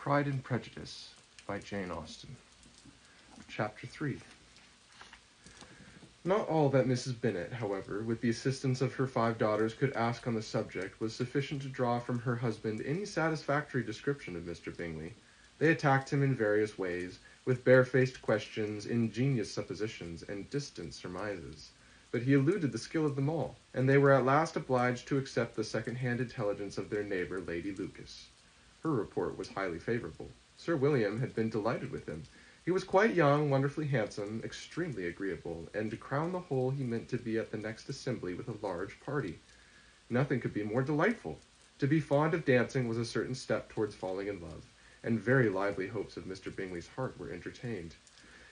Pride and Prejudice by Jane Austen. Chapter 3. Not all that Mrs. Bennet, however, with the assistance of her 5 daughters, could ask on the subject was sufficient to draw from her husband any satisfactory description of Mr. Bingley. They attacked him in various ways, with barefaced questions, ingenious suppositions, and distant surmises. But he eluded the skill of them all, and they were at last obliged to accept the second-hand intelligence of their neighbour, Lady Lucas. Her report was highly favourable. Sir William had been delighted with him. He was quite young, wonderfully handsome, extremely agreeable, and to crown the whole he meant to be at the next assembly with a large party. Nothing could be more delightful. To be fond of dancing was a certain step towards falling in love, and very lively hopes of Mr. Bingley's heart were entertained.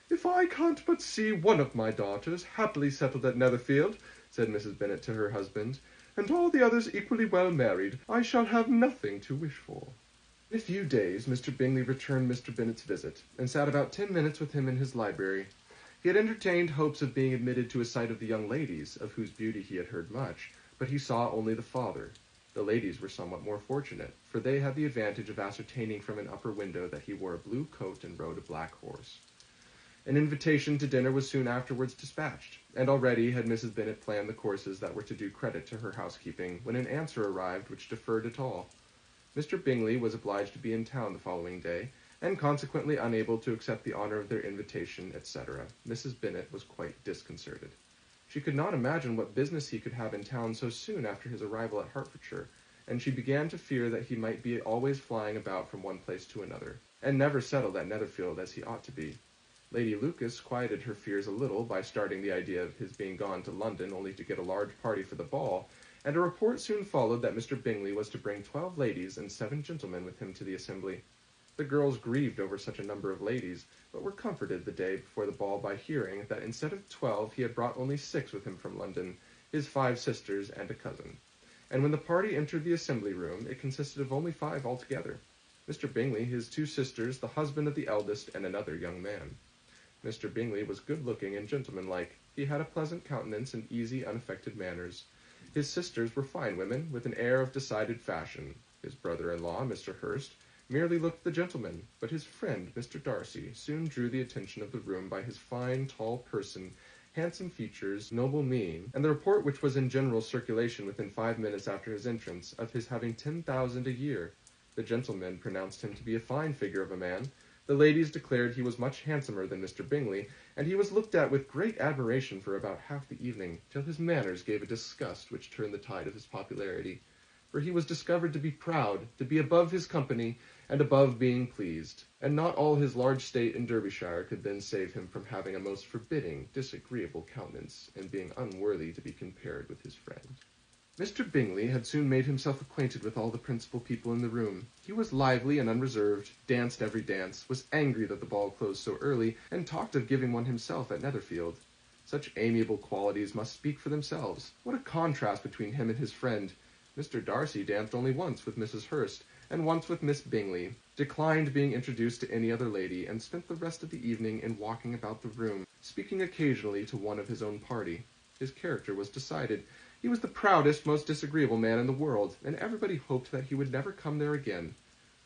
"If I can't but see one of my daughters happily settled at Netherfield," said Mrs. Bennet to her husband, "and all the others equally well married, I shall have nothing to wish for." In a few days Mr. Bingley returned Mr. Bennet's visit, and sat about 10 minutes with him in his library. He had entertained hopes of being admitted to a sight of the young ladies, of whose beauty he had heard much, but he saw only the father. The ladies were somewhat more fortunate, for they had the advantage of ascertaining from an upper window that he wore a blue coat and rode a black horse. An invitation to dinner was soon afterwards dispatched, and already had Mrs. Bennet planned the courses that were to do credit to her housekeeping, when an answer arrived which deferred it all. Mr. Bingley was obliged to be in town the following day, and consequently unable to accept the honour of their invitation, etc. Mrs. Bennet was quite disconcerted. She could not imagine what business he could have in town so soon after his arrival at Hertfordshire, and she began to fear that he might be always flying about from one place to another, and never settled at Netherfield as he ought to be. Lady Lucas quieted her fears a little by starting the idea of his being gone to London only to get a large party for the ball, and a report soon followed that Mr. Bingley was to bring 12 ladies and 7 gentlemen with him to the assembly. The girls grieved over such a number of ladies, but were comforted the day before the ball by hearing that instead of 12 he had brought only 6 with him from London, his 5 sisters and a cousin. And when the party entered the assembly room, it consisted of only 5 altogether: Mr. Bingley, his 2 sisters, the husband of the eldest, and another young man. Mr. Bingley was good-looking and gentlemanlike. He had a pleasant countenance and easy, unaffected manners. His sisters were fine women, with an air of decided fashion. His brother-in-law, Mr. Hurst, merely looked the gentleman, but his friend, Mr. Darcy, soon drew the attention of the room by his fine, tall person, handsome features, noble mien, and the report which was in general circulation within 5 minutes after his entrance, of his having 10,000 a year. The gentlemen pronounced him to be a fine figure of a man. The ladies declared he was much handsomer than Mr. Bingley, and he was looked at with great admiration for about half the evening, till his manners gave a disgust which turned the tide of his popularity. For he was discovered to be proud, to be above his company, and above being pleased, and not all his large state in Derbyshire could then save him from having a most forbidding, disagreeable countenance, and being unworthy to be compared with his friend. Mr. Bingley had soon made himself acquainted with all the principal people in the room. He was lively and unreserved, danced every dance, was angry that the ball closed so early, and talked of giving one himself at Netherfield. Such amiable qualities must speak for themselves. What a contrast between him and his friend! Mr. Darcy danced only once with Mrs. Hurst, and once with Miss Bingley, declined being introduced to any other lady, and spent the rest of the evening in walking about the room, speaking occasionally to one of his own party. His character was decided. He was the proudest, most disagreeable man in the world, and everybody hoped that he would never come there again.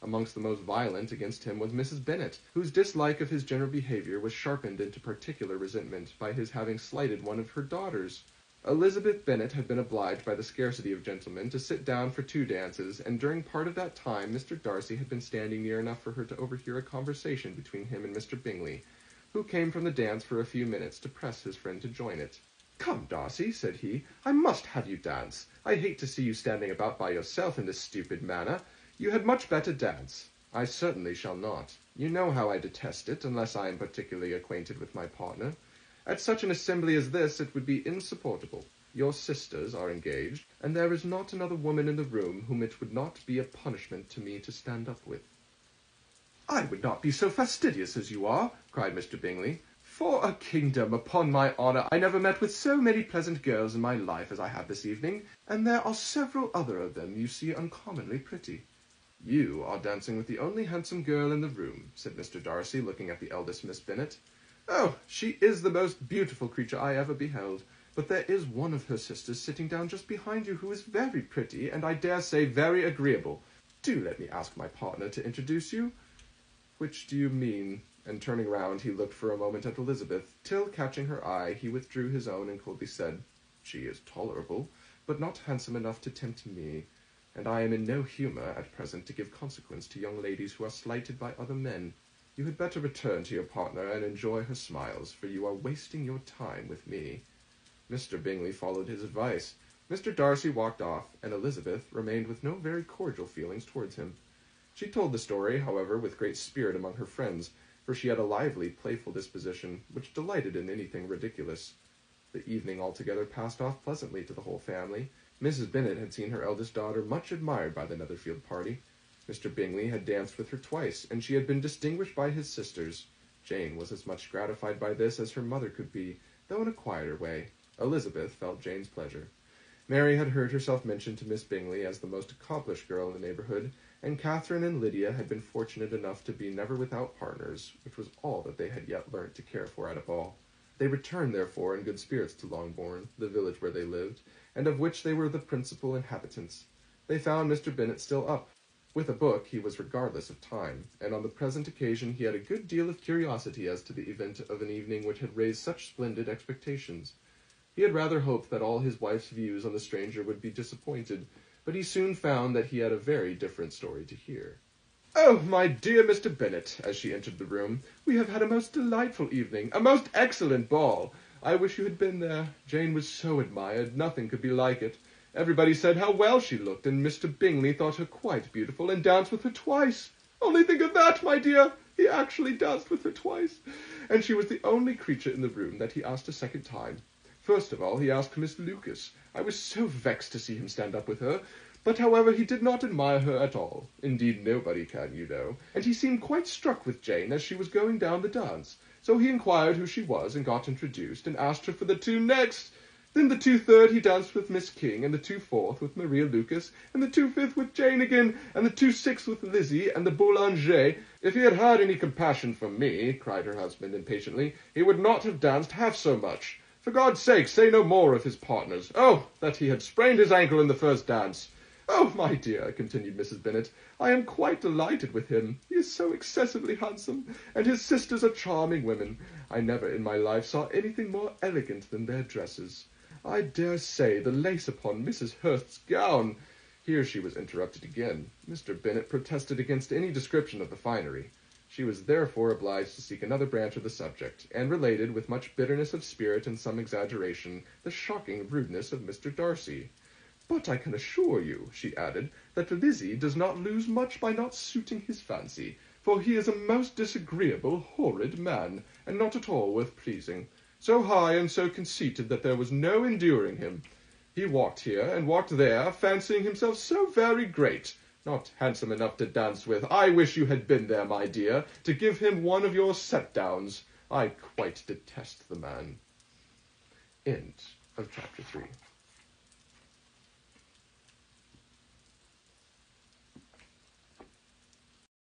Amongst the most violent against him was Mrs. Bennet, whose dislike of his general behaviour was sharpened into particular resentment by his having slighted one of her daughters. Elizabeth Bennet had been obliged by the scarcity of gentlemen to sit down for 2 dances, and during part of that time Mr. Darcy had been standing near enough for her to overhear a conversation between him and Mr. Bingley, who came from the dance for a few minutes to press his friend to join it. "Come, Darcy," said he, "I must have you dance. I hate to see you standing about by yourself in this stupid manner. You had much better dance." "I certainly shall not. You know how I detest it, unless I am particularly acquainted with my partner. At such an assembly as this it would be insupportable. Your sisters are engaged, and there is not another woman in the room whom it would not be a punishment to me to stand up with." "I would not be so fastidious as you are," cried Mr. Bingley. "For a kingdom, upon my honour, I never met with so many pleasant girls in my life as I have this evening, and there are several other of them you see uncommonly pretty." "You are dancing with the only handsome girl in the room," said Mr. Darcy, looking at the eldest Miss Bennet. "Oh, she is the most beautiful creature I ever beheld, but there is one of her sisters sitting down just behind you who is very pretty, and I dare say very agreeable. Do let me ask my partner to introduce you." Which do you mean? And turning round, he looked for a moment at Elizabeth, till, catching her eye, he withdrew his own and coldly said, She is tolerable, but not handsome enough to tempt me, and I am in no humour at present to give consequence to young ladies who are slighted by other men. You had better return to your partner and enjoy her smiles, for you are wasting your time with me. Mr. Bingley followed his advice. Mr. Darcy walked off, and Elizabeth remained with no very cordial feelings towards him. She told the story, however, with great spirit among her friends, for she had a lively, playful disposition, which delighted in anything ridiculous. The evening altogether passed off pleasantly to the whole family. Mrs. Bennet had seen her eldest daughter much admired by the Netherfield party. Mr. Bingley had danced with her twice, and she had been distinguished by his sisters. Jane was as much gratified by this as her mother could be, though in a quieter way. Elizabeth felt Jane's pleasure. Mary had heard herself mentioned to Miss Bingley as the most accomplished girl in the neighbourhood, and Catherine and Lydia had been fortunate enough to be never without partners, which was all that they had yet learnt to care for at a ball. They returned, therefore, in good spirits to Longbourn, the village where they lived, and of which they were the principal inhabitants. They found Mr. Bennet still up. With a book he was regardless of time, and on the present occasion he had a good deal of curiosity as to the event of an evening which had raised such splendid expectations. He had rather hoped that all his wife's views on the stranger would be disappointed, but he soon found that he had a very different story to hear. "Oh, my dear Mr. Bennet," as she entered the room, "we have had a most delightful evening, a most excellent ball. I wish you had been there. Jane was so admired, nothing could be like it. Everybody said how well she looked, and Mr. Bingley thought her quite beautiful, and danced with her twice. Only think of that, my dear! He actually danced with her twice. And she was the only creature in the room that he asked a second time. First of all, he asked Miss Lucas. I was so vexed to see him stand up with her. But, however, he did not admire her at all. Indeed, nobody can, you know. And he seemed quite struck with Jane as she was going down the dance. So he inquired who she was, and got introduced, and asked her for the two next. Then the 2/3 he danced with Miss King, and the 2/4 with Maria Lucas, and the 2/5 with Jane again, and the 2/6 with Lizzie, and the Boulanger. If he had had any compassion for me, cried her husband impatiently, he would not have danced half so much. For God's sake, say no more of his partners. Oh, that he had sprained his ankle in the first dance. Oh, my dear, continued Mrs. Bennet, I am quite delighted with him. He is so excessively handsome, and his sisters are charming women. I never in my life saw anything more elegant than their dresses. I dare say the lace upon Mrs. Hurst's gown—" Here she was interrupted again. Mr. Bennet protested against any description of the finery. She was therefore obliged to seek another branch of the subject, and related, with much bitterness of spirit and some exaggeration, the shocking rudeness of Mr. Darcy. "But I can assure you," she added, "that Lizzie does not lose much by not suiting his fancy, for he is a most disagreeable, horrid man, and not at all worth pleasing. So high and so conceited that there was no enduring him. He walked here and walked there, fancying himself so very great. Not handsome enough to dance with. I wish you had been there, my dear, to give him one of your set-downs. I quite detest the man." End of chapter 3.